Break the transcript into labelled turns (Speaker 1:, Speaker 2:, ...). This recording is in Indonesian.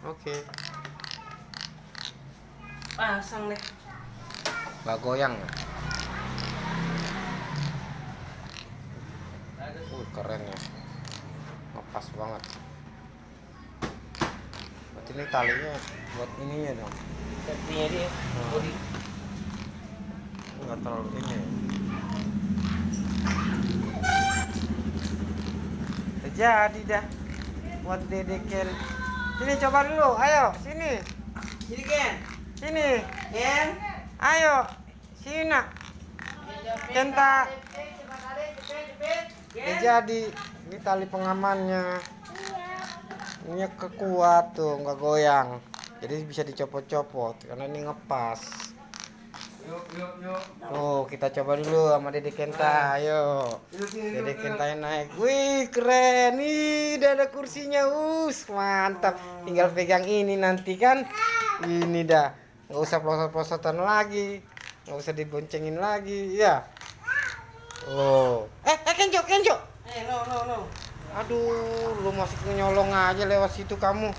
Speaker 1: Oke.
Speaker 2: Pasang deh.
Speaker 1: Nggak goyang ya? Keren ya. Ngepas banget. Berarti ini talinya buat ininya dong.
Speaker 2: Safety-nya dia. Body.
Speaker 1: Nggak terlalu ini ya. Jadi dah buat dedekin. Sini coba dulu, ayo sini.
Speaker 2: Sini Ken.
Speaker 1: Sini.
Speaker 2: Ken.
Speaker 1: Ayo. Sini nak. Kenta. Jadi ini tali pengamannya. Ini kekuat tuh, nggak goyang. Jadi bisa dicopot-copot karena ini ngepas.
Speaker 2: Yuk.
Speaker 1: Oh, kita coba dulu sama Dede Kenta. Ayo. Dede Kenta naik. Wih, keren. Ih, udah ada kursinya. Mantap. Tinggal pegang ini nanti kan. Ini dah. Nggak usah pelosot-pelosotan lagi. Nggak usah diboncengin lagi. Ya. Oh. Kenco.
Speaker 2: No.
Speaker 1: Aduh, lu masih nyolong aja lewat situ kamu.